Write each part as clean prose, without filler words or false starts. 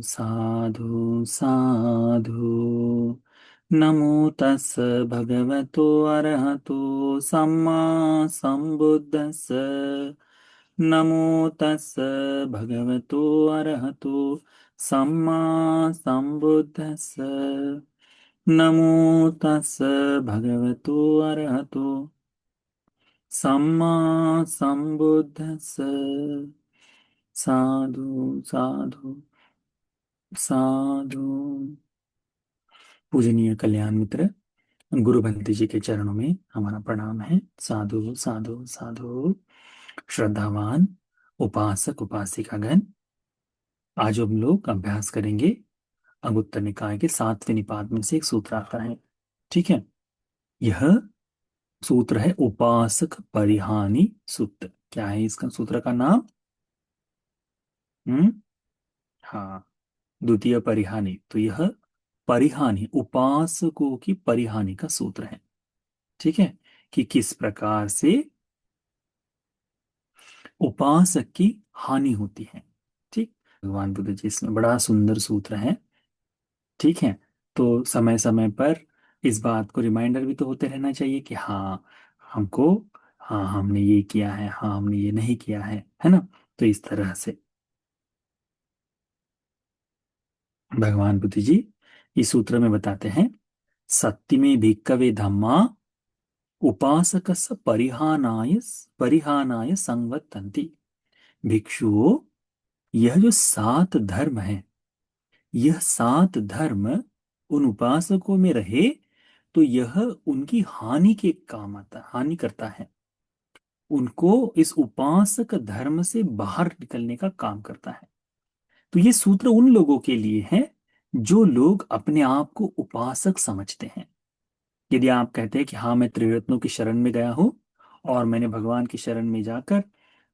साधु साधु। नमो तस् भगवतो अरहतो सम्मा संबुद्धस्स। नमो तस् भगवतो अरहतो सम्मा संबुद्धस्स। नमो तस् भगवतो अरहतो सम्मा संबुद्धस्स। साधु साधु साधु। पूजनीय कल्याण मित्र, गुरु बंदी जी के चरणों में हमारा प्रणाम है। साधु साधु साधु। श्रद्धावान उपासक उपासिकागण, आज हम लोग अभ्यास करेंगे अंगुत्तर निकाय के 7वें निपात में से एक सूत्र आता है। ठीक है, यह सूत्र है उपासक परिहानि सूत्र। क्या है इसका सूत्र का नाम? हम्म, हाँ, द्वितीय परिहानि। तो यह परिहानि, उपासकों की परिहानि का सूत्र है। ठीक है, कि किस प्रकार से उपासक की हानि होती है। ठीक, भगवान बुद्ध जी इसमें बड़ा सुंदर सूत्र है। ठीक है, तो समय समय पर इस बात को रिमाइंडर भी तो होते रहना चाहिए कि हाँ हमको, हाँ हमने ये किया है, हाँ हमने ये नहीं किया है ना। तो इस तरह से भगवान बुद्ध जी इस सूत्र में बताते हैं, सत्यमे भिक्कवे धम्मा उपासकस्य परिहानाय परिहानाय संवत्तन्ति। भिक्षुओं, यह जो 7 धर्म है, यह 7 धर्म उन उपासकों में रहे तो यह उनकी हानि के काम आता, हानि करता है। उनको इस उपासक धर्म से बाहर निकलने का काम करता है। तो ये सूत्र उन लोगों के लिए है जो लोग अपने आप को उपासक समझते हैं। यदि आप कहते हैं कि हाँ मैं त्रिरत्नों की शरण में गया हूं और मैंने भगवान की शरण में जाकर,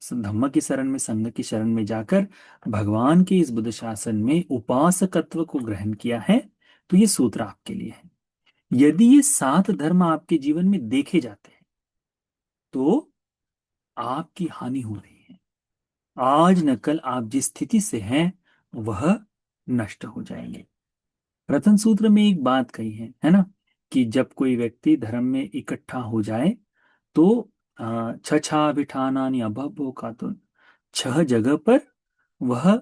धम्म की शरण में, संघ की शरण में जाकर भगवान के इस बुद्ध शासन में उपासकत्व को ग्रहण किया है, तो ये सूत्र आपके लिए है। यदि ये 7 धर्म आपके जीवन में देखे जाते हैं तो आपकी हानि हो रही है। आज न कल आप जिस स्थिति से हैं वह नष्ट हो जाएंगे। रतन सूत्र में एक बात कही है ना, कि जब कोई व्यक्ति धर्म में इकट्ठा हो जाए तो छछा बिठानानि अभवो का, तो 6 जगह पर वह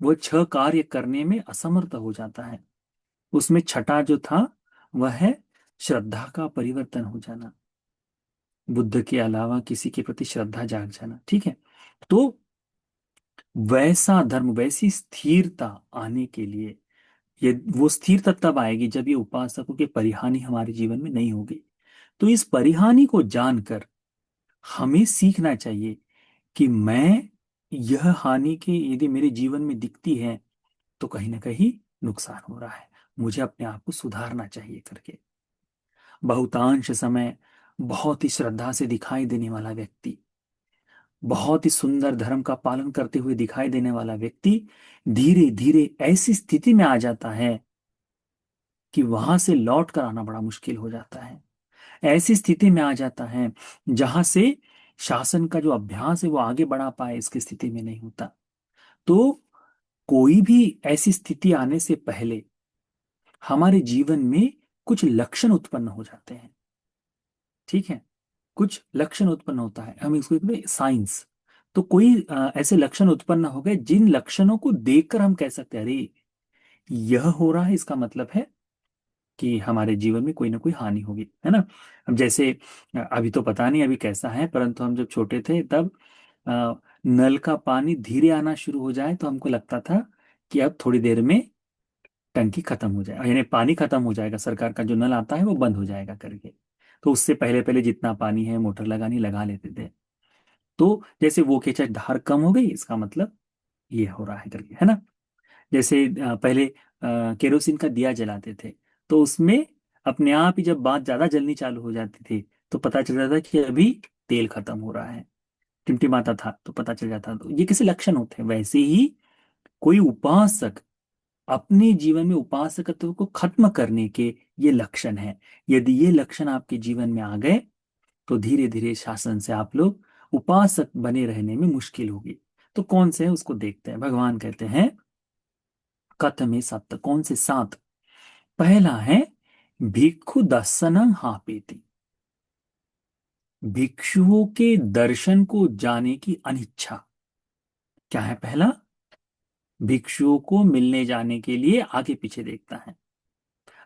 वो 6 कार्य करने में असमर्थ हो जाता है। उसमें छठा जो था वह है श्रद्धा का परिवर्तन हो जाना, बुद्ध के अलावा किसी के प्रति श्रद्धा जाग जाना। ठीक है, तो वैसा धर्म, वैसी स्थिरता आने के लिए, ये वो स्थिरता तब आएगी जब ये उपासकों की परिहानि हमारे जीवन में नहीं होगी। तो इस परिहानि को जानकर हमें सीखना चाहिए कि मैं, यह हानि के यदि मेरे जीवन में दिखती है तो कहीं ना कहीं नुकसान हो रहा है, मुझे अपने आप को सुधारना चाहिए करके। बहुतांश समय बहुत ही श्रद्धा से दिखाई देने वाला व्यक्ति, बहुत ही सुंदर धर्म का पालन करते हुए दिखाई देने वाला व्यक्ति धीरे धीरे ऐसी स्थिति में आ जाता है कि वहां से लौट कर आना बड़ा मुश्किल हो जाता है। ऐसी स्थिति में आ जाता है जहां से शासन का जो अभ्यास है वो आगे बढ़ा पाए, इसकी स्थिति में नहीं होता। तो कोई भी ऐसी स्थिति आने से पहले हमारे जीवन में कुछ लक्षण उत्पन्न हो जाते हैं। ठीक है, कुछ लक्षण उत्पन्न होता है, हम इसको कहते हैं साइंस। तो कोई ऐसे लक्षण उत्पन्न हो गए जिन लक्षणों को देखकर हम कह सकते हैं अरे यह हो रहा है, इसका मतलब है कि हमारे जीवन में कोई ना कोई हानि होगी, है ना। अब जैसे अभी तो पता नहीं अभी कैसा है, परंतु हम जब छोटे थे तब नल का पानी धीरे आना शुरू हो जाए तो हमको लगता था कि अब थोड़ी देर में टंकी खत्म हो जाएगा, यानी पानी खत्म हो जाएगा, सरकार का जो नल आता है वो बंद हो जाएगा करके। तो उससे पहले पहले जितना पानी है मोटर लगानी लगा लेते थे। तो जैसे वो खींचा धार कम हो गई, इसका मतलब ये हो रहा है करके, है ना। जैसे पहले केरोसिन का दिया जलाते थे तो उसमें अपने आप ही जब बात ज्यादा जलनी चालू हो जाती थी तो पता चल जाता कि अभी तेल खत्म हो रहा है, टिमटिमाता था तो पता चल जाता। तो ये किसी लक्षण होते हैं। वैसे ही कोई उपासक अपने जीवन में उपासकत्व को खत्म करने के ये लक्षण है। यदि ये लक्षण आपके जीवन में आ गए तो धीरे धीरे शासन से आप लोग उपासक बने रहने में मुश्किल होगी। तो कौन से है उसको देखते हैं। भगवान कहते हैं कथमे सप्त, कौन से सात? पहला है भिक्खु दर्शनं हापेति, भिक्षुओं के दर्शन को जाने की अनिच्छा। क्या है पहला? भिक्षुओं को मिलने जाने के लिए आगे पीछे देखता है।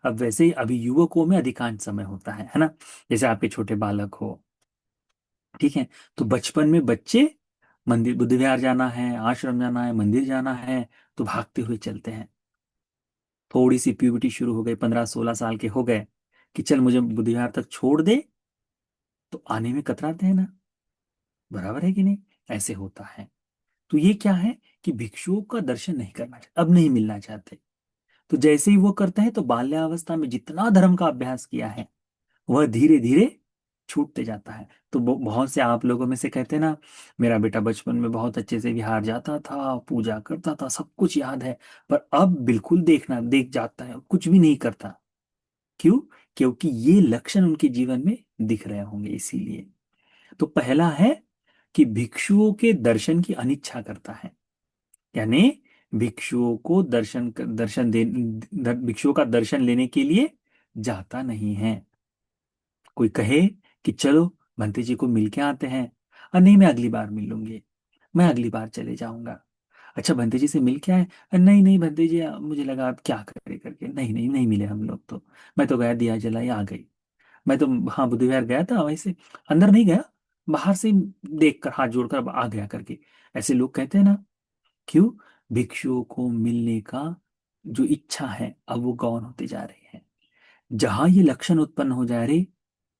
अब वैसे ही अभी युवकों में अधिकांश समय होता है ना, जैसे आपके छोटे बालक हो, ठीक है, तो बचपन में बच्चे मंदिर, बुद्ध विहार जाना है, आश्रम जाना है, मंदिर जाना है, तो भागते हुए चलते हैं। थोड़ी सी प्यूबर्टी शुरू हो गई, 15-16 साल के हो गए कि चल मुझे बुद्ध विहार तक छोड़ दे, तो आने में कतराते हैं ना, बराबर है कि नहीं? ऐसे होता है। तो ये क्या है कि भिक्षुओं का दर्शन नहीं करना चाहते, अब नहीं मिलना चाहते। तो जैसे ही वो करते हैं तो बाल्यावस्था में जितना धर्म का अभ्यास किया है वह धीरे धीरे छूटते जाता है। तो बहुत से आप लोगों में से कहते हैं ना, मेरा बेटा बचपन में बहुत अच्छे से विहार जाता था, पूजा करता था, सब कुछ याद है, पर अब बिल्कुल देखना देख जाता है, कुछ भी नहीं करता। क्यों? क्योंकि ये लक्षण उनके जीवन में दिख रहे होंगे, इसीलिए। तो पहला है कि भिक्षुओं के दर्शन की अनिच्छा करता है, यानी भिक्षुओं को दर्शन दे, भिक्षुओं का दर्शन लेने के लिए जाता नहीं है। कोई कहे कि चलो भंते जी को मिल के आते हैं, नहीं मैं अगली बार मिल लूंगी, मैं अगली बार चले जाऊंगा। अच्छा भंते जी से मिल के आए, नहीं नहीं भंते जी मुझे लगा आप क्या करे करके, नहीं नहीं नहीं मिले हम लोग तो, मैं तो गया दिया जलाई आ गई, मैं तो हाँ बुद्ध विहार गया था, वैसे अंदर नहीं गया, बाहर से देख कर हाथ जोड़कर आ गया करके। ऐसे लोग कहते हैं ना। क्यों? भिक्षुओं को मिलने का जो इच्छा है अब वो गौन होते जा रही है। जहां ये लक्षण उत्पन्न हो जा रहे,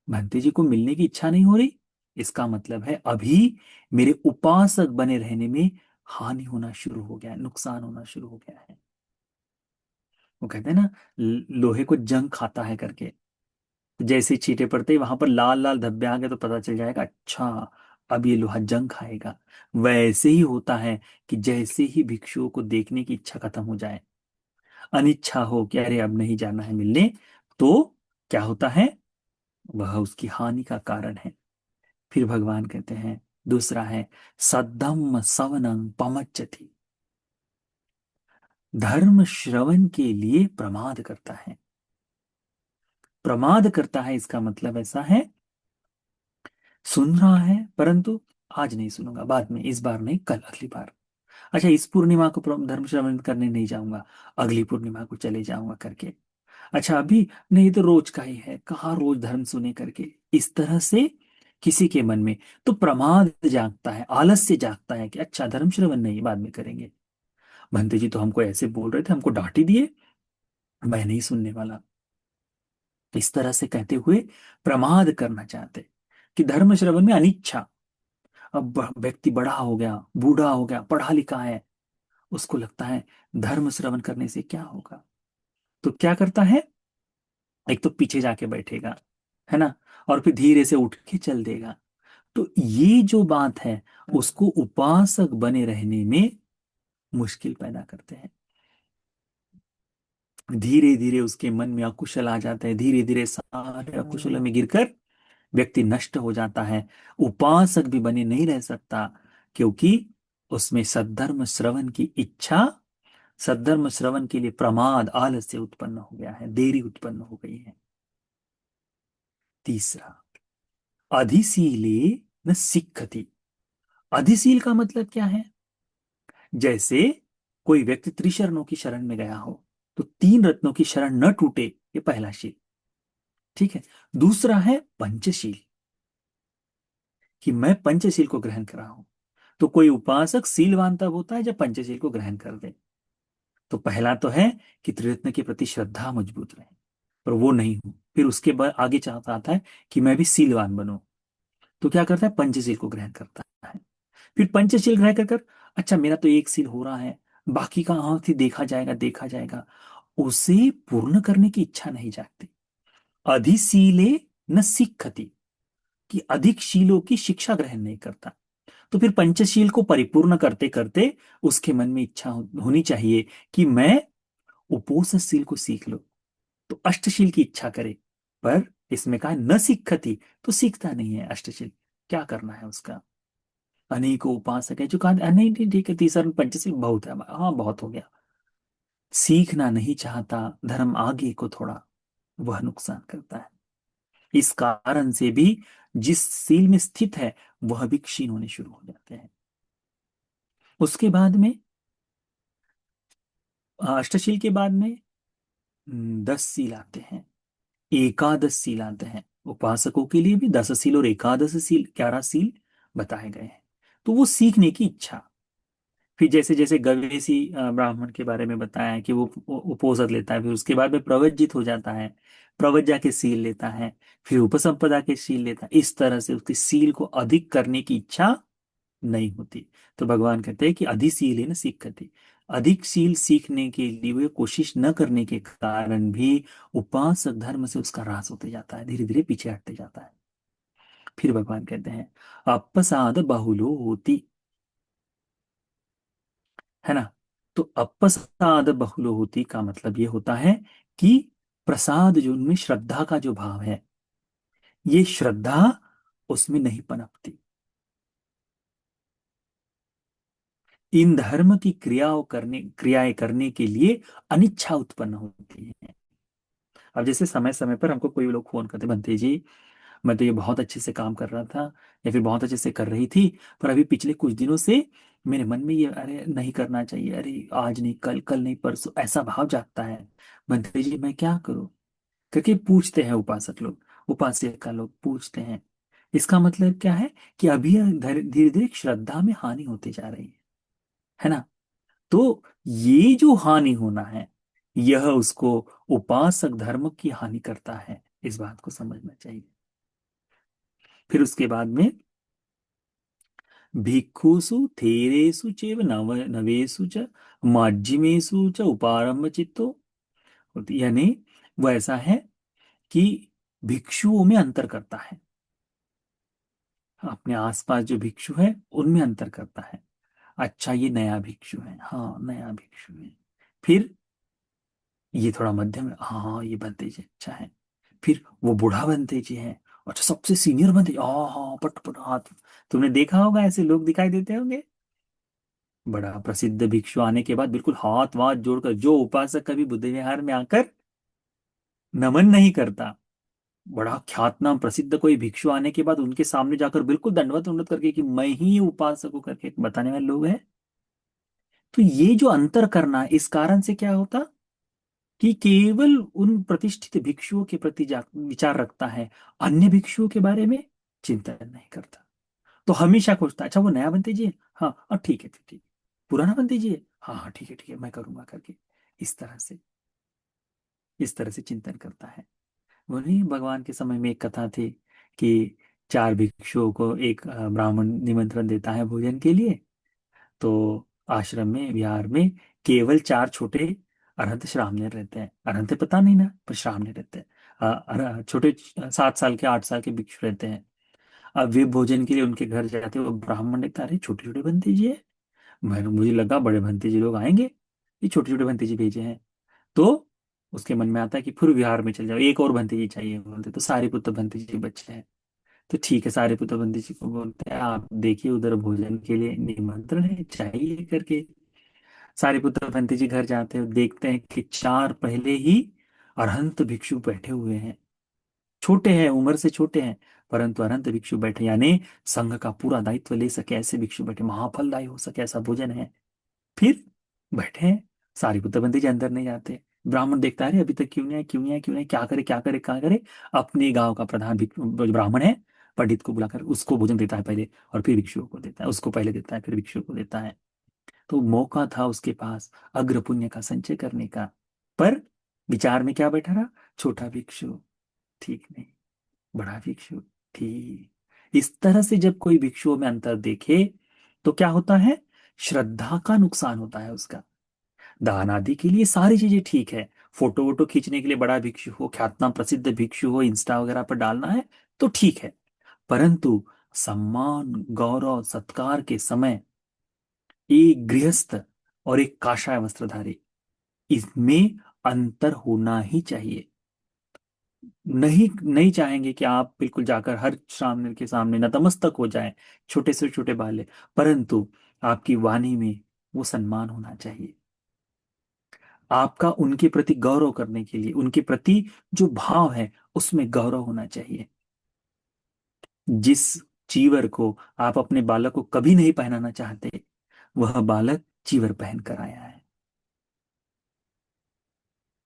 भंते जी को मिलने की इच्छा नहीं हो रही, इसका मतलब है अभी मेरे उपासक बने रहने में हानि होना शुरू हो गया है, नुकसान होना शुरू हो गया है। वो कहते हैं ना, लोहे को जंग खाता है करके। जैसे ही छींटे पड़ते ही वहां पर लाल लाल धब्बे आ गए तो पता चल जाएगा, अच्छा अब ये लोहा जंग खाएगा। वैसे ही होता है कि जैसे ही भिक्षुओं को देखने की इच्छा खत्म हो जाए, अनिच्छा हो कि अरे अब नहीं जाना है मिलने, तो क्या होता है? वह उसकी हानि का कारण है। फिर भगवान कहते हैं दूसरा है सद्धम्म सवनं पमच्चति, धर्म श्रवण के लिए प्रमाद करता है। प्रमाद करता है इसका मतलब ऐसा है, सुन रहा है परंतु आज नहीं सुनूंगा, बाद में, इस बार नहीं, कल, अगली बार। अच्छा इस पूर्णिमा को धर्म श्रवण करने नहीं जाऊंगा, अगली पूर्णिमा को चले जाऊंगा करके। अच्छा अभी नहीं तो रोज का ही है, कहाँ रोज धर्म सुने करके। इस तरह से किसी के मन में तो प्रमाद जागता है, आलस्य जागता है कि अच्छा धर्म श्रवण नहीं, बाद में करेंगे। भंते जी तो हमको ऐसे बोल रहे थे, हमको डांट ही दिए, मैं नहीं सुनने वाला। इस तरह से कहते हुए प्रमाद करना चाहते कि धर्म श्रवण में अनिच्छा। अब व्यक्ति बड़ा हो गया, बूढ़ा हो गया, पढ़ा लिखा है, उसको लगता है धर्म श्रवण करने से क्या होगा, तो क्या करता है? एक तो पीछे जाके बैठेगा, है ना, और फिर धीरे से उठ के चल देगा। तो ये जो बात है उसको उपासक बने रहने में मुश्किल पैदा करते हैं। धीरे धीरे उसके मन में अकुशल आ जाता है, धीरे धीरे सारे अकुशल में गिरकर व्यक्ति नष्ट हो जाता है, उपासक भी बने नहीं रह सकता, क्योंकि उसमें सद्धर्म श्रवण की इच्छा, सद्धर्म श्रवण के लिए प्रमाद, आलस्य उत्पन्न हो गया है, देरी उत्पन्न हो गई है। तीसरा, अधिशीले न सिक्खति। अधिशील का मतलब क्या है? जैसे कोई व्यक्ति त्रिशरणों की शरण में गया हो, तो तीन रत्नों की शरण न टूटे, ये पहला शील। ठीक है। दूसरा है पंचशील, कि मैं पंचशील को ग्रहण कर रहा हूं। तो कोई उपासक शीलवान तब होता है जब पंचशील को ग्रहण कर दे। तो पहला तो है कि त्रिरत्न के प्रति श्रद्धा मजबूत रहे, पर वो नहीं हूं। फिर उसके बाद आगे चाहता आता है कि मैं भी शीलवान बनूं, तो क्या करता है? पंचशील को ग्रहण करता है। फिर पंचशील ग्रहण कर कर, अच्छा मेरा तो एक सील हो रहा है, बाकी का हाँ थी, देखा जाएगा देखा जाएगा, उसे पूर्ण करने की इच्छा नहीं जागती। अधिशीले न सीखती, कि अधिक शीलों की शिक्षा ग्रहण नहीं करता। तो फिर पंचशील को परिपूर्ण करते करते उसके मन में इच्छा होनी चाहिए कि मैं उपोषणशील को सीख लो, तो अष्टशील की इच्छा करे। पर इसमें कहा न सीखती, तो सीखता नहीं है अष्टशील। क्या करना है उसका? अनेकों उपासक है जो कहा नहीं नहीं ठीक है, तीसरा पंचशील बहुत है, हाँ बहुत हो गया, सीखना नहीं चाहता धर्म आगे को थोड़ा, वह नुकसान करता है। इस कारण से भी जिस सील में स्थित है वह भी क्षीण होने शुरू हो जाते हैं। उसके बाद में अष्टशील के बाद में 10 सील आते हैं, एकादश सील आते हैं। उपासकों के लिए भी 10 सील और एकादश सील, 11 सील बताए गए हैं। तो वो सीखने की इच्छा। फिर जैसे जैसे गवेशी ब्राह्मण के बारे में बताया है कि वो उपोषद लेता है, फिर उसके बाद में प्रवज्जित हो जाता है, प्रवज्जा के सील लेता है, फिर उपसंपदा के सील लेता है। इस तरह से उसकी सील को अधिक करने की इच्छा नहीं होती। तो भगवान कहते हैं कि अधिक सील है ना सीख करती। अधिक सील सीखने के लिए वे कोशिश न करने के कारण भी उपासक धर्म से उसका ह्रास होते जाता है, धीरे धीरे पीछे हटते जाता है। फिर भगवान कहते हैं अपसाद बहुलो होती, है ना। तो अपसाद बहुलो होती का मतलब ये होता है कि प्रसाद जो उनमें श्रद्धा का जो भाव है, ये श्रद्धा उसमें नहीं पनपती। इन धर्म की क्रियाएं करने के लिए अनिच्छा उत्पन्न होती है। अब जैसे समय समय पर हमको कोई लोग फोन करते, बनते जी मैं तो ये बहुत अच्छे से काम कर रहा था, या फिर बहुत अच्छे से कर रही थी, पर अभी पिछले कुछ दिनों से मेरे मन में ये, अरे नहीं करना चाहिए, अरे आज नहीं कल, कल नहीं परसों, ऐसा भाव जागता है। बनते जी मैं क्या करूं करके पूछते हैं उपासक लोग, उपासक का लोग पूछते हैं। इसका मतलब क्या है कि अभी धीरे धीरे श्रद्धा में हानि होती जा रही है ना। तो ये जो हानि होना है, यह उसको उपासक धर्म की हानि करता है, इस बात को समझना चाहिए। फिर उसके बाद में भिक्षुषु थेरेषु चैव नवेषु च माज्जिमेषु च उपारंभ चित्तो। यानी वो ऐसा है कि भिक्षुओं में अंतर करता है, अपने आसपास जो भिक्षु है उनमें अंतर करता है। अच्छा ये नया भिक्षु है, हाँ नया भिक्षु है। फिर ये थोड़ा मध्यम है, हाँ हाँ ये बनते जी अच्छा है। फिर वो बूढ़ा बनते जी है, अच्छा सबसे सीनियर बनते जी, हाँ हाँ पट पट हाथ। तुमने देखा होगा ऐसे लोग दिखाई देते होंगे। बड़ा प्रसिद्ध भिक्षु आने के बाद बिल्कुल हाथ वाथ जोड़कर, जो उपासक कभी बुद्ध विहार में आकर नमन नहीं करता, बड़ा ख्यातनाम प्रसिद्ध कोई भिक्षु आने के बाद उनके सामने जाकर बिल्कुल दंडवत उन्नत करके कि मैं ही उपासक हूं करके बताने वाले लोग हैं। तो ये जो अंतर करना, इस कारण से क्या होता कि केवल उन प्रतिष्ठित भिक्षुओं के प्रति विचार रखता है, अन्य भिक्षुओं के बारे में चिंतन नहीं करता। तो हमेशा खोजता अच्छा वो नया बनते जी है? हाँ ठीक है ठीक है। पुराना बनते जी है? हाँ हाँ ठीक है मैं करूंगा करके, इस तरह से, इस तरह से चिंतन करता है। वही भगवान के समय में एक कथा थी कि 4 भिक्षुओं को एक ब्राह्मण निमंत्रण देता है भोजन के लिए। तो आश्रम में, विहार में केवल 4 छोटे अरहंत श्रामणेर रहते हैं। अरहंत पता नहीं ना, पर श्रामणेर रहते हैं। छोटे 7 साल के 8 साल के भिक्षु रहते हैं। अब वे भोजन के लिए उनके घर जाते हैं, वो ब्राह्मण देखता अरे छोटे छोटे भंते जी है। मुझे लगा बड़े भंते जी लोग आएंगे, ये छोटे छोटे भंते जी भेजे हैं। तो उसके मन में आता है कि फिर विहार में चल जाओ, एक और भंते जी चाहिए बोलते, तो सारिपुत्र भंते जी बच्चे हैं। तो ठीक है, सारिपुत्र भंते जी को बोलते हैं आप देखिए उधर भोजन के लिए निमंत्रण है चाहिए करके। सारिपुत्र भंते जी घर जाते हैं, देखते हैं कि 4 पहले ही अरहंत भिक्षु बैठे हुए हैं। छोटे हैं, उम्र से छोटे हैं, परंतु अनंत भिक्षु बैठे, यानी संघ का पूरा दायित्व ले सके ऐसे भिक्षु बैठे, महाफलदायी हो सके ऐसा भोजन है। फिर बैठे हैं, सारिपुत्र बंदी जी अंदर नहीं जाते। ब्राह्मण देखता है अरे अभी तक क्यों नहीं आए, क्यों नहीं आए, क्यों नहीं आए, क्या करे क्या करे क्या करे। अपने गांव का प्रधान जो ब्राह्मण है, पंडित को बुलाकर उसको भोजन देता है पहले, और फिर भिक्षुओं को देता है, उसको पहले देता है फिर भिक्षुओं को देता है। तो मौका था उसके पास अग्र पुण्य का संचय करने का, पर विचार में क्या बैठा रहा, छोटा भिक्षु ठीक नहीं, बड़ा भिक्षु ठीक। इस तरह से जब कोई भिक्षुओं में अंतर देखे तो क्या होता है, श्रद्धा का नुकसान होता है उसका। दान आदि के लिए सारी चीजें ठीक है, फोटो वोटो खींचने के लिए बड़ा भिक्षु हो, ख्यातनाम प्रसिद्ध भिक्षु हो, इंस्टा वगैरह पर डालना है तो ठीक है, परंतु सम्मान गौरव सत्कार के समय एक गृहस्थ और एक काषाय वस्त्रधारी, इसमें अंतर होना ही चाहिए। नहीं नहीं चाहेंगे कि आप बिल्कुल जाकर हर सामने के सामने नतमस्तक हो जाएं, छोटे से छोटे बाले, परंतु आपकी वाणी में वो सम्मान होना चाहिए। आपका उनके प्रति गौरव करने के लिए, उनके प्रति जो भाव है उसमें गौरव होना चाहिए। जिस चीवर को आप अपने बालक को कभी नहीं पहनाना चाहते, वह बालक चीवर पहन कर आया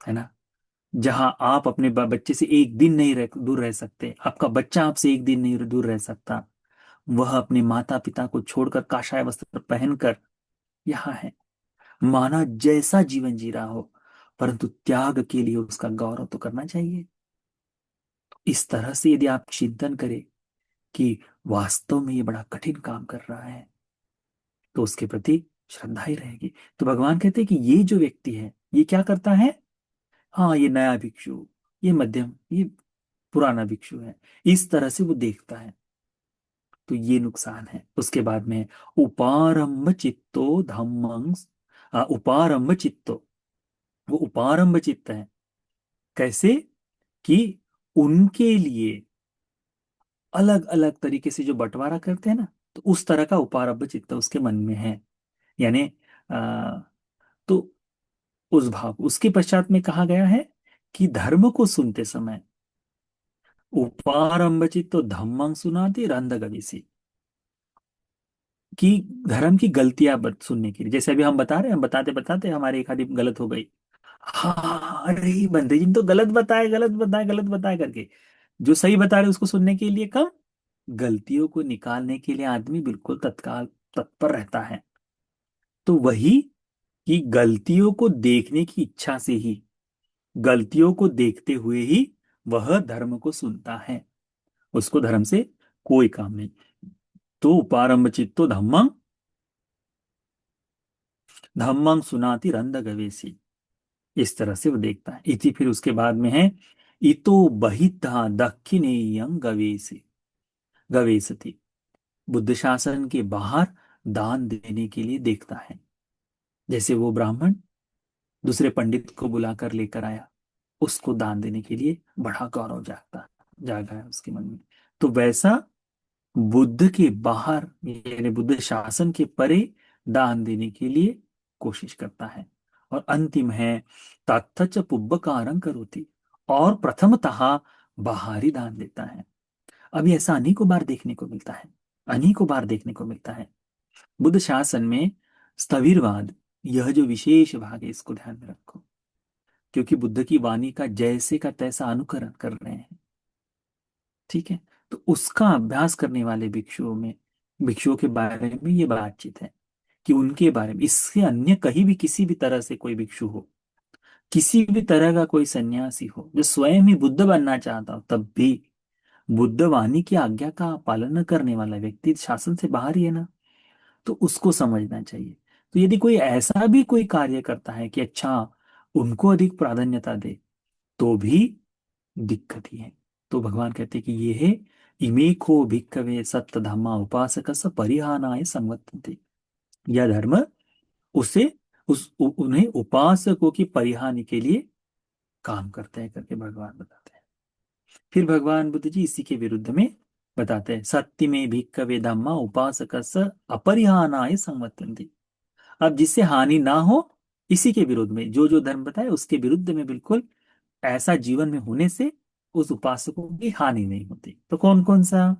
है ना। जहां आप अपने बच्चे से एक दिन नहीं दूर रह सकते, आपका बच्चा आपसे एक दिन नहीं दूर रह सकता, वह अपने माता पिता को छोड़कर काषाय वस्त्र पहनकर यहाँ है। माना जैसा जीवन जी रहा हो, परंतु त्याग के लिए उसका गौरव तो करना चाहिए। इस तरह से यदि आप चिंतन करें कि वास्तव में ये बड़ा कठिन काम कर रहा है, तो उसके प्रति श्रद्धा ही रहेगी। तो भगवान कहते हैं कि ये जो व्यक्ति है, ये क्या करता है, हाँ ये नया भिक्षु, ये मध्यम, ये पुराना भिक्षु है, इस तरह से वो देखता है। तो ये नुकसान है। उसके बाद में उपारंभ चित्तो धम्मं, उपारंभ चित्तो, वो उपारंभ चित्त है। कैसे कि उनके लिए अलग अलग तरीके से जो बंटवारा करते हैं ना, तो उस तरह का उपारंभ चित्त उसके मन में है। यानी आ, तो उस भाव, उसके पश्चात में कहा गया है कि धर्म को सुनते समय उपारंभ चित्तो धम्मं सुनाति रंधगविसी, कि धर्म की गलतियां सुनने के लिए। जैसे अभी हम बता रहे हैं, हम बताते बताते हमारी एक आदि गलत हो गई, हाँ अरे बंदे जी ने तो गलत बताया, गलत बताया, गलत बताया करके, जो सही बता रहे उसको सुनने के लिए कम, गलतियों को निकालने के लिए आदमी बिल्कुल तत्काल तत्पर रहता है। तो वही कि गलतियों को देखने की इच्छा से ही, गलतियों को देखते हुए ही वह धर्म को सुनता है, उसको धर्म से कोई काम नहीं। तो उपारंभ चित्तो धम्मं, धम्मं सुनाति रंध गवेसी, इस तरह से वो देखता है। इति फिर उसके बाद में है इतो बहिता दक्षिणेयं गवेसी, गवेसति, बुद्ध शासन के बाहर दान देने के लिए देखता है। जैसे वो ब्राह्मण दूसरे पंडित को बुलाकर लेकर आया, उसको दान देने के लिए बड़ा गौरव जागा है उसके मन में। तो वैसा बुद्ध के बाहर यानी बुद्ध शासन के परे दान देने के लिए कोशिश करता है। और अंतिम है तत्थ पुब्बकारं करोति, और प्रथमतः बाहरी दान देता है। अभी ऐसा अनेकों बार देखने को मिलता है, अनेकों बार देखने को मिलता है बुद्ध शासन में। स्थविरवाद, यह जो विशेष भाग है, इसको ध्यान में रखो, क्योंकि बुद्ध की वाणी का जैसे का तैसा अनुकरण कर रहे हैं। ठीक है, तो उसका अभ्यास करने वाले भिक्षुओं में, भिक्षुओं के बारे में ये बातचीत है कि उनके बारे में, इससे अन्य कहीं भी किसी भी तरह से कोई भिक्षु हो, किसी भी तरह का कोई सन्यासी हो जो स्वयं ही बुद्ध बनना चाहता हो, तब भी बुद्ध वाणी की आज्ञा का पालन न करने वाला व्यक्ति शासन से बाहर ही है ना, तो उसको समझना चाहिए। तो यदि कोई ऐसा भी कोई कार्य करता है कि अच्छा उनको अधिक प्राधान्यता दे, तो भी दिक्कत ही है। तो भगवान कहते हैं कि ये है इमे को भिक्खवे सत्त धम्मा उपासक परिहानाय संवर्तन्ते, यह धर्म उसे उन्हें उपासकों की परिहानि के लिए काम करते हैं करके भगवान बताते हैं। फिर भगवान बुद्ध जी इसी के विरुद्ध में बताते हैं सत्य में भिक्खवे धम्मा उपासक अपरिहानाय संवर्तन्ते। अब जिससे हानि ना हो, इसी के विरुद्ध में जो जो धर्म बताए उसके विरुद्ध में बिल्कुल ऐसा जीवन में होने से उस उपासकों की हानि नहीं होती। तो कौन कौन सा,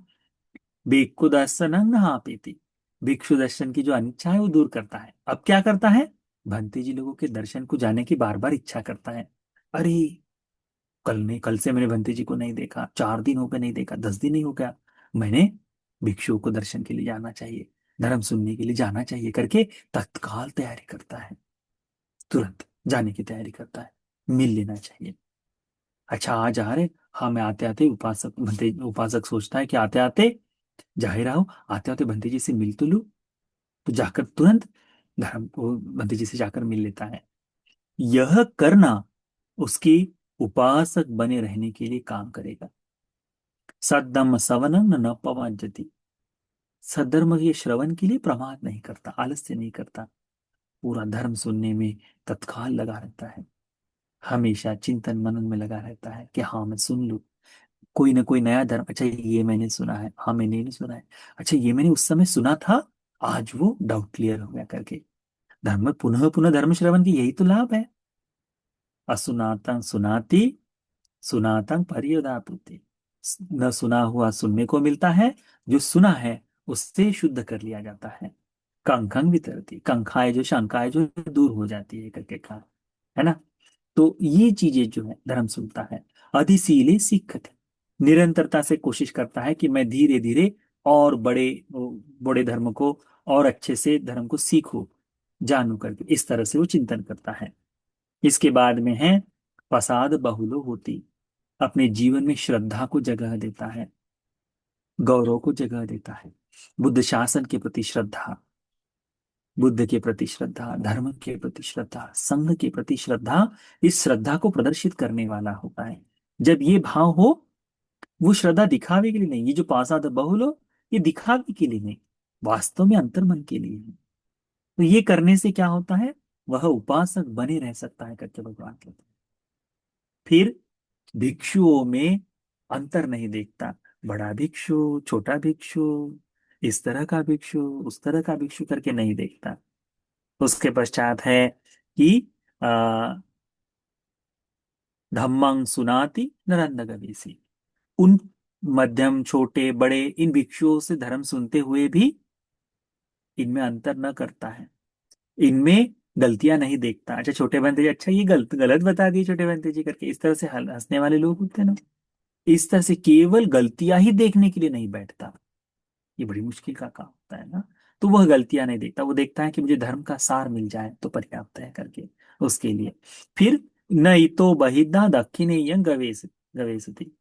भिक्खु दर्शन नहापेति, भिक्षु दर्शन की जो अनिच्छा है वो दूर करता है। अब क्या करता है, भंते जी लोगों के दर्शन को जाने की बार बार इच्छा करता है। अरे कल से मैंने भंते जी को नहीं देखा, 4 दिन हो गए नहीं देखा, 10 दिन नहीं हो गया, मैंने भिक्षुओं को दर्शन के लिए जाना चाहिए, धर्म सुनने के लिए जाना चाहिए करके तत्काल तैयारी करता है, तुरंत जाने की तैयारी करता है, मिल लेना चाहिए। अच्छा आज आ रहे, हाँ मैं आते आते उपासक सोचता है कि आते आते जा ही रहा हूं, आते आते भंते जी से मिल तो लूं, तो जाकर तुरंत धर्म को भंते जी से जाकर मिल लेता है। यह करना उसकी उपासक बने रहने के लिए काम करेगा। सद्धम्म सवनम न पवांजति, सद्धर्म के श्रवण के लिए प्रमाद नहीं करता, आलस्य नहीं करता, पूरा धर्म सुनने में तत्काल लगा रहता है, हमेशा चिंतन मनन में लगा रहता है कि हाँ मैं सुन लूं कोई ना कोई नया धर्म, अच्छा ये मैंने सुना है, हाँ मैंने नहीं सुना है, अच्छा ये मैंने उस समय सुना था, आज वो डाउट क्लियर हो गया करके। धर्म पुनः पुनः धर्म श्रवण की यही तो लाभ है। असुनातं सुनाति, सुनातं पर्युदापुते। न सुना हुआ सुनने को मिलता है, जो सुना है उससे शुद्ध कर लिया जाता है। कंखंग वितरती, कंखाए जो शंकाए जो दूर हो जाती है करके कहा, है ना। तो ये चीजें जो है धर्म सुनता है। अधिशीले सीखत, निरंतरता से कोशिश करता है कि मैं धीरे धीरे और बड़े बड़े धर्म को और अच्छे से धर्म को सीखूं, जानू करके, इस तरह से वो चिंतन करता है। इसके बाद में है प्रसाद बहुलो होती, अपने जीवन में श्रद्धा को जगह देता है, गौरव को जगह देता है। बुद्ध शासन के प्रति श्रद्धा, बुद्ध के प्रति श्रद्धा, धर्म के प्रति श्रद्धा, संघ के प्रति श्रद्धा, इस श्रद्धा को प्रदर्शित करने वाला होता है। जब ये भाव हो, वो श्रद्धा दिखावे के लिए नहीं, ये जो पासाद बहुलो, ये दिखावे के लिए नहीं, वास्तव में अंतर्मन के लिए है। तो ये करने से क्या होता है, वह उपासक बने रह सकता है करके भगवान कहते हैं। फिर भिक्षुओं में अंतर नहीं देखता, बड़ा भिक्षु, छोटा भिक्षु, इस तरह का भिक्षु, उस तरह का भिक्षु करके नहीं देखता। उसके पश्चात है कि आ, धम्मं सुनाति नरंदगवेसी, उन मध्यम छोटे बड़े इन भिक्षुओं से धर्म सुनते हुए भी इनमें अंतर न करता है, इनमें गलतियां नहीं देखता। अच्छा छोटे बंते जी, अच्छा ये गलत गलत बता दिए छोटे बंते जी करके, इस तरह से हंसने वाले लोग होते हैं ना। इस तरह से केवल गलतियां ही देखने के लिए नहीं बैठता, ये बड़ी मुश्किल का काम होता है ना। तो वह गलतियां नहीं देखता, वो देखता है कि मुझे धर्म का सार मिल जाए तो पर्याप्त है करके, उसके लिए। फिर नहीं तो बहिदा दक्षिणेयं गवेश गवेशति,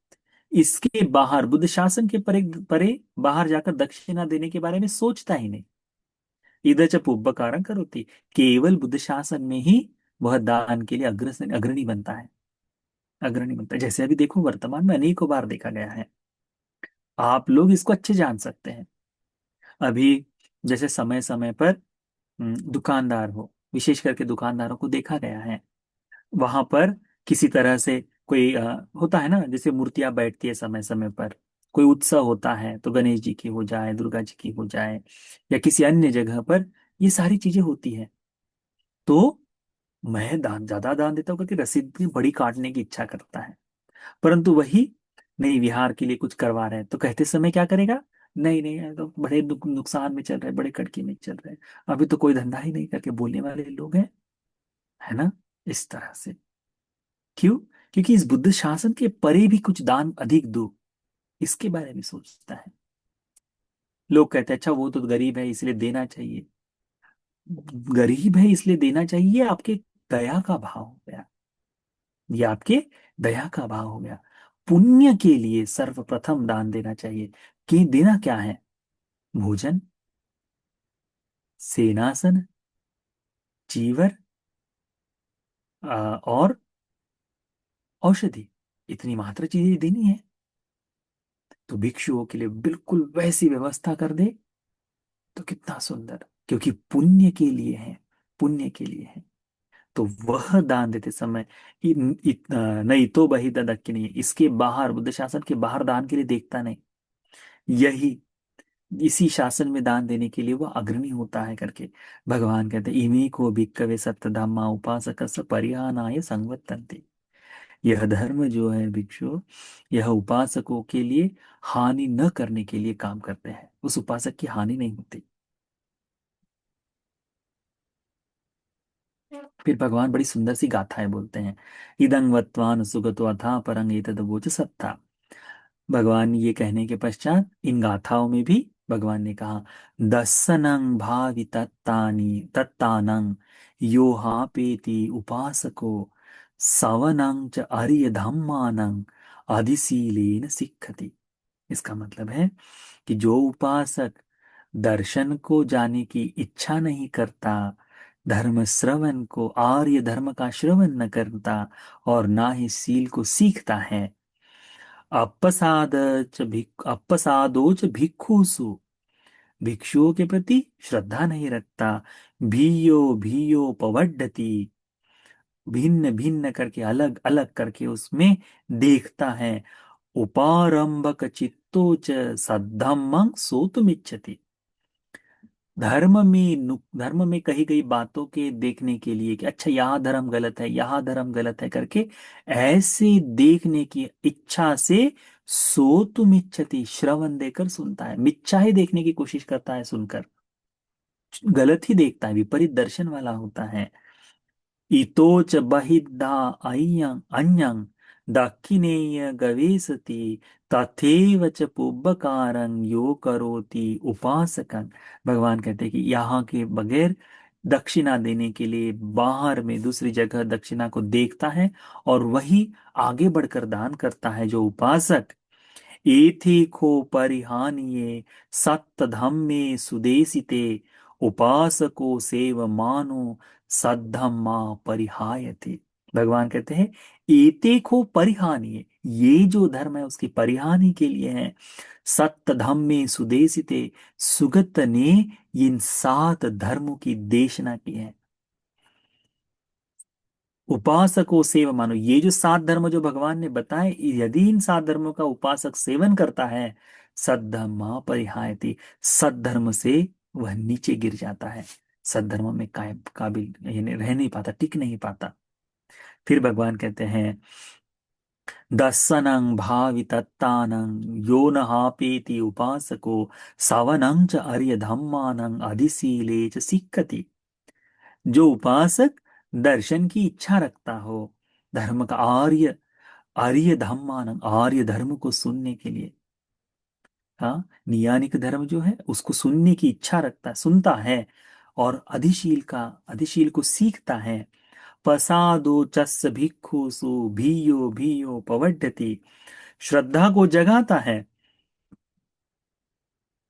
इसके बाहर बुद्ध शासन के परे परे बाहर जाकर दक्षिणा देने के बारे में सोचता ही नहीं। इधर च उपकारं करोति, केवल बुद्ध शासन में ही वह दान के लिए अग्रणी बनता है, अग्रणी बनता है। जैसे अभी देखो वर्तमान में अनेकों बार देखा गया है, आप लोग इसको अच्छे जान सकते हैं। अभी जैसे समय समय पर दुकानदार हो, विशेष करके दुकानदारों को देखा गया है, वहां पर किसी तरह से कोई होता है ना, जैसे मूर्तियां बैठती है समय समय पर, कोई उत्सव होता है तो गणेश जी की हो जाए, दुर्गा जी की हो जाए, या किसी अन्य जगह पर ये सारी चीजें होती है। तो मैं दान ज्यादा दान देता हूँ करके रसीद भी बड़ी काटने की इच्छा करता है। परंतु वही नहीं, विहार के लिए कुछ करवा रहे हैं तो कहते समय क्या करेगा, नहीं नहीं ये तो बड़े नुकसान में चल रहे, बड़े कड़की में चल रहे, अभी तो कोई धंधा ही नहीं करके बोलने वाले लोग हैं, है ना। इस तरह से क्यों, क्योंकि इस बुद्ध शासन के परे भी कुछ दान अधिक दो, इसके बारे में सोचता है। लोग कहते हैं अच्छा वो तो गरीब है इसलिए देना चाहिए, गरीब है इसलिए देना चाहिए, आपके दया का भाव हो गया, ये आपके दया का भाव हो गया। पुण्य के लिए सर्वप्रथम दान देना चाहिए। कि देना क्या है, भोजन, सेनासन, चीवर, और औषधि, इतनी मात्र चीजें देनी है। तो भिक्षुओं के लिए बिल्कुल वैसी व्यवस्था कर दे तो कितना सुंदर, क्योंकि पुण्य के लिए है, पुण्य के लिए है। तो वह दान देते समय नहीं तो बही ददक नहीं, इसके बाहर बुद्ध शासन के बाहर दान के लिए देखता नहीं, यही इसी शासन में दान देने के लिए वह अग्रणी होता है करके भगवान कहते हैं, इमे को भिक्कवे सत्यधामा उपासक परिहानाय संवर्तन्ते। यह धर्म जो है भिक्षु, यह उपासकों के लिए हानि न करने के लिए काम करते हैं, उस उपासक की हानि नहीं होती। फिर भगवान बड़ी सुंदर सी गाथाएं बोलते हैं, इदं वत्वान सुगतो अथा परंग एतद वोच सत्ता। भगवान ये कहने के पश्चात इन गाथाओं में भी भगवान ने कहा, दस्सनं भावि तत्तानि तत्तानं योहापेति उपासको सवनं च आर्य धम्मानं अधिशीलेन सिक्खति। इसका मतलब है कि जो उपासक दर्शन को जाने की इच्छा नहीं करता, धर्म श्रवण को, आर्य धर्म का श्रवण न करता, और ना ही सील को सीखता है, अपसाद अपसादोच भिक्षुसु, भिक्षुओं के प्रति श्रद्धा नहीं रखता, भीयो भीयो पवड्डति, भिन्न भिन्न करके अलग अलग करके उसमें देखता है, उपारंभक चित्तो च सद्धम्मं सोतुमिच्छति, धर्म में कही गई बातों के देखने के लिए कि अच्छा यहाँ धर्म गलत है, यहाँ धर्म गलत है करके, ऐसे देखने की इच्छा से सो तुम इच्छति, श्रवण देकर सुनता है, मिच्छा ही देखने की कोशिश करता है, सुनकर गलत ही देखता है, विपरीत दर्शन वाला होता है। इतोच बहिद्धा अय्यं अन्यं दाक्षिणेय गवेसति तथैव च पुब्बकारं यो करोति उपासकं। भगवान कहते हैं कि यहाँ के बगैर दक्षिणा देने के लिए बाहर में दूसरी जगह दक्षिणा को देखता है, और वही आगे बढ़कर दान करता है जो उपासक। एथिको परिहानिये सत्तधम्मे सुदेशिते उपासको सेव मानो सद्धम्मा परिहायते। भगवान कहते हैं एतेको परिहानिये, ये जो धर्म है उसकी परिहानि के लिए है। सत्तधम्मे सुदेशिते, सुगत ने इन 7 धर्मों की देशना की है। उपासको सेव मानो, ये जो 7 धर्म जो भगवान ने बताए, यदि इन 7 धर्मों का उपासक सेवन करता है, सद्धम्मा परिहायति, सद्धर्म से वह नीचे गिर जाता है, सद्धर्म में काबिल यानी रह नहीं पाता, टिक नहीं पाता। फिर भगवान कहते हैं दस्सनं भावितत्तानं यो न हापेति उपासको सवनं च अर्य धम्मानं अधिशीले च सिक्खति। जो उपासक दर्शन की इच्छा रखता हो, धर्म का आर्य आर्य धम्मान, आर्य धर्म को सुनने के लिए, हाँ, नियानिक धर्म जो है उसको सुनने की इच्छा रखता है, सुनता है, और अधिशील को सीखता है। पसादो चस्य भिक्षुसु भीयो भीयो पवड्डति, श्रद्धा को जगाता है,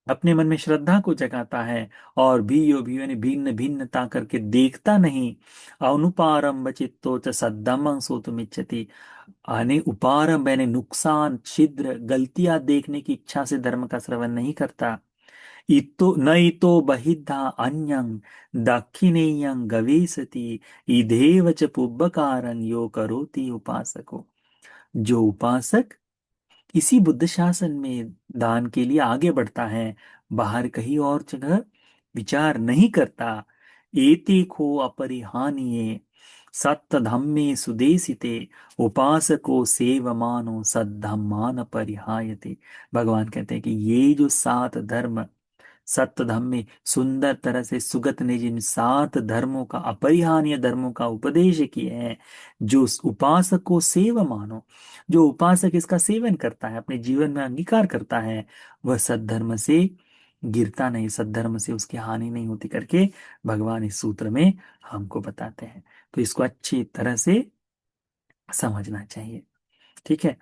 अपने मन में श्रद्धा को जगाता है, और भी यानी भिन्न भिन्नता करके देखता नहीं। अनुपारंभ चित्तो च सद्धम्मं सोतुमिच्छति, आने उपारंभ यानी नुकसान, छिद्र, गलतियां देखने की इच्छा से धर्म का श्रवण नहीं करता। इतो न इतो बहिद्धा अन्यं दाक्षिणेयं गवेसति इधेव च पुब्बकारं यो करोति उपासको। जो उपासक इसी बुद्ध शासन में दान के लिए आगे बढ़ता है, बाहर कहीं और जगह विचार नहीं करता। एते को अपरिहानिये सत्तधम्मे सुदेशिते उपासको सेवमानो सद्धम्मान परिहायते। भगवान कहते हैं कि ये जो 7 धर्म सत्य धर्म में सुंदर तरह से सुगत ने जिन 7 धर्मों का, अपरिहार्य धर्मों का उपदेश किए हैं, जो उस उपासक को सेव मानो, जो उपासक इसका सेवन करता है, अपने जीवन में अंगीकार करता है, वह सद्धर्म से गिरता नहीं, सद्धर्म से उसकी हानि नहीं होती करके भगवान इस सूत्र में हमको बताते हैं। तो इसको अच्छी तरह से समझना चाहिए, ठीक है,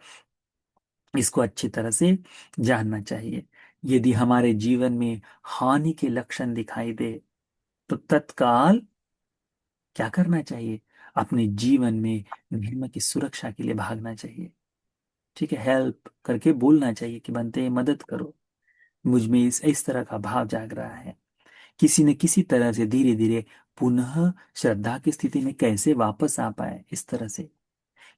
इसको अच्छी तरह से जानना चाहिए। यदि हमारे जीवन में हानि के लक्षण दिखाई दे तो तत्काल क्या करना चाहिए, अपने जीवन में धर्म की सुरक्षा के लिए भागना चाहिए, ठीक है, हेल्प करके बोलना चाहिए कि बनते मदद करो, मुझ में इस तरह का भाव जाग रहा है। किसी न किसी तरह से धीरे धीरे पुनः श्रद्धा की स्थिति में कैसे वापस आ पाए, इस तरह से।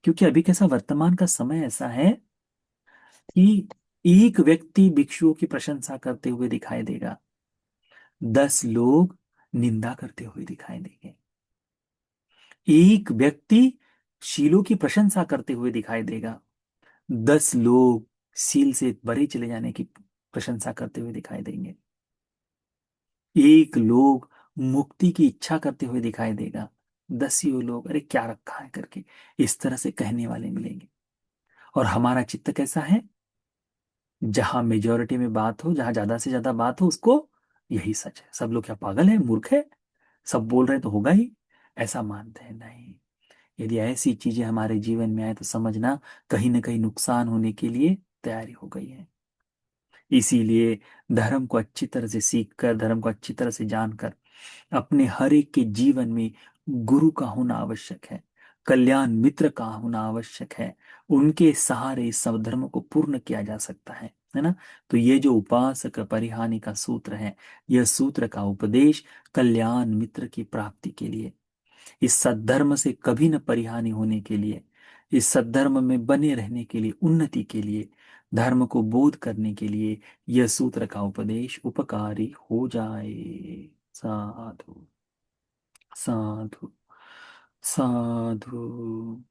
क्योंकि अभी कैसा वर्तमान का समय ऐसा है कि एक व्यक्ति भिक्षुओं की प्रशंसा करते हुए दिखाई देगा, 10 लोग निंदा करते हुए दिखाई देंगे। एक व्यक्ति शीलों की प्रशंसा करते हुए दिखाई देगा, 10 लोग सील से बरे चले जाने की प्रशंसा करते हुए दिखाई देंगे। एक लोग मुक्ति की इच्छा करते हुए दिखाई देगा, 10 ही लोग अरे क्या रखा है करके इस तरह से कहने वाले मिलेंगे। और हमारा चित्त कैसा है, जहां मेजोरिटी में बात हो, जहां ज्यादा से ज्यादा बात हो, उसको यही सच है, सब लोग क्या पागल है, मूर्ख है, सब बोल रहे तो होगा ही, ऐसा मानते हैं। नहीं, यदि ऐसी चीजें हमारे जीवन में आए तो समझना कहीं ना कहीं नुकसान होने के लिए तैयारी हो गई है। इसीलिए धर्म को अच्छी तरह से सीख कर, धर्म को अच्छी तरह से जानकर अपने हर एक के जीवन में गुरु का होना आवश्यक है, कल्याण मित्र का होना आवश्यक है। उनके सहारे इस सब धर्म को पूर्ण किया जा सकता है ना। तो ये जो उपासक परिहानि का सूत्र है, यह सूत्र का उपदेश कल्याण मित्र की प्राप्ति के लिए, इस सद्धर्म से कभी न परिहानि होने के लिए, इस सद्धर्म में बने रहने के लिए, उन्नति के लिए, धर्म को बोध करने के लिए यह सूत्र का उपदेश उपकारी हो जाए। साधु साधु साधु।